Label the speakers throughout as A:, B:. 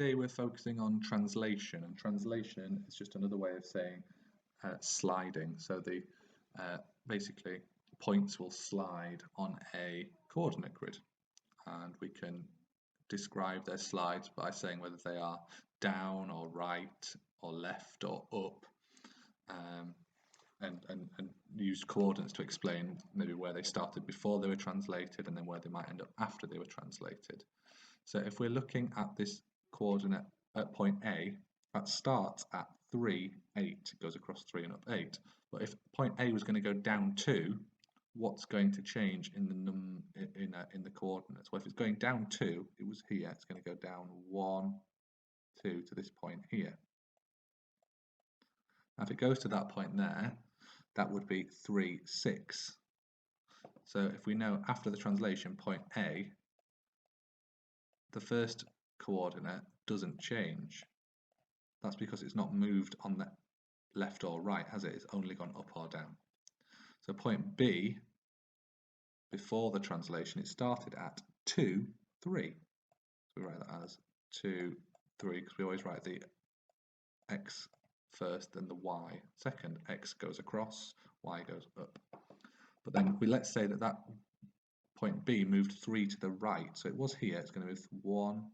A: today we're focusing on translation, and translation is just another way of saying sliding. So the basically points will slide on a coordinate grid, and we can describe their slides by saying whether they are down or right or left or up, and use coordinates to explain maybe where they started before they were translated and then where they might end up after they were translated. So if we're looking at this coordinate at point A, that starts at 3, 8, goes across 3 and up 8. But if point A was going to go down 2, what's going to change in the coordinates? Well, if it's going down 2, it was here, it's going to go down 1, 2 to this point here. Now if it goes to that point there, that would be 3, 6. So if we know after the translation point A, the first coordinate doesn't change. That's because it's not moved on the left or right, has it? It's only gone up or down. So point B, before the translation, it started at 2, 3. So we write that as 2, 3, because we always write the x first, then the y second. X goes across, y goes up. But then let's say that point B moved 3 to the right. So it was here, it's going to move 1,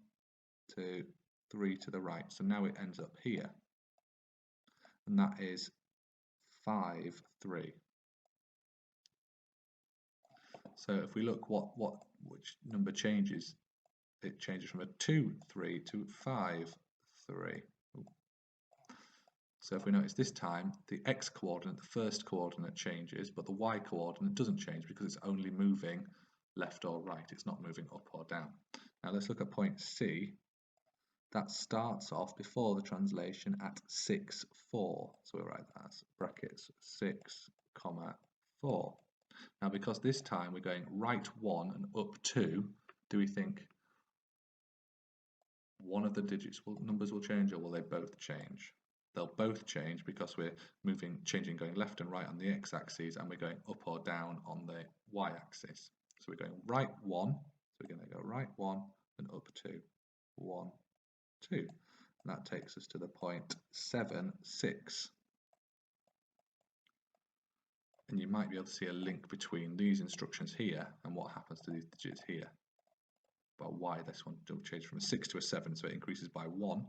A: 2, 3 to the right. So now it ends up here. And that is 5, 3. So if we look which number changes, it changes from a 2, 3 to 5, 3. So if we notice this time, the x coordinate, the first coordinate changes, but the y coordinate doesn't change because it's only moving left or right. It's not moving up or down. Now let's look at point C. That starts off before the translation at 6, 4. So we write that as brackets 6, 4. Now because this time we're going right 1 and up 2, do we think one of the numbers will change, or will they both change? They'll both change because we're changing going left and right on the x-axis, and we're going up or down on the y-axis. So we're going right 1, so we're going to go right 1 and up 2, 1, 2. And that takes us to the point 7, 6. And you might be able to see a link between these instructions here and what happens to these digits here. But why this one don't change from a 6 to a 7, so it increases by 1.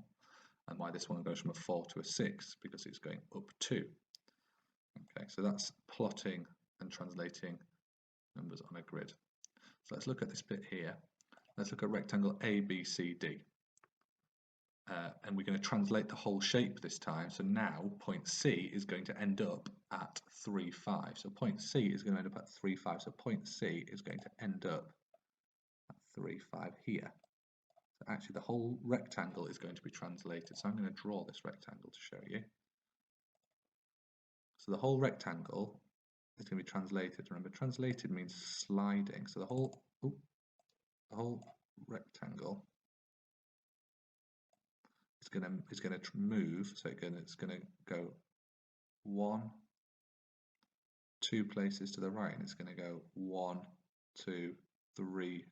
A: And why this one goes from a 4 to a 6, because it's going up 2. Okay, so that's plotting and translating numbers on a grid. So let's look at this bit here. Let's look at rectangle ABCD. And we're going to translate the whole shape this time. So now point C is going to end up at 3, 5. So point C is going to end up at 3, 5. So point C is going to end up at 3, 5 here. So actually the whole rectangle is going to be translated. So I'm going to draw this rectangle to show you. So the whole rectangle is going to be translated. Remember, translated means sliding. So the whole rectangle is going to move. So it's going to go 1, 2 places to the right, and it's going to go 1, 2, 3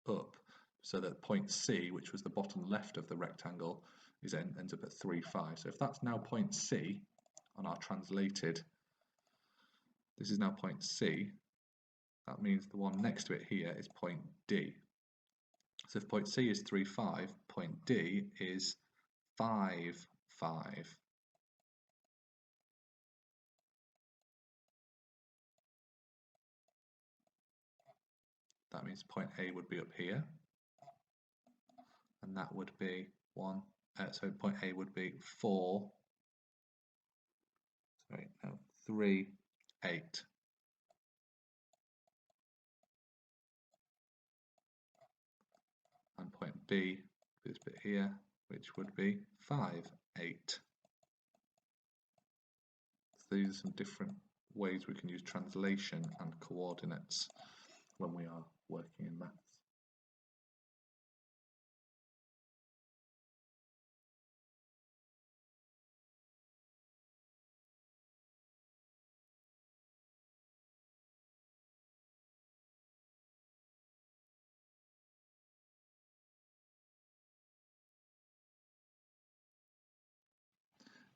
A: up. So that point C, which was the bottom left of the rectangle, ends up at 3, 5. So if that's now point C on our translated, this is now point C, that means the one next to it here is point D. So if point C is 3, 5, point D is 5, 5. That means point A would be up here, and that would be so point A would be 3, 8. And point B, this bit here, which would be 5, 8. So these are some different ways we can use translation and coordinates when we are working in maths.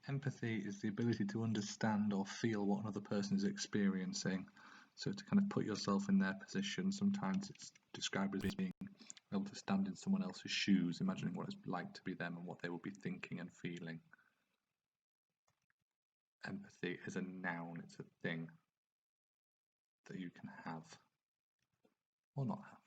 A: Empathy is the ability to understand or feel what another person is experiencing. So to kind of put yourself in their position. Sometimes it's described as being able to stand in someone else's shoes, imagining what it's like to be them and what they will be thinking and feeling. Empathy is a noun, it's a thing that you can have or not have.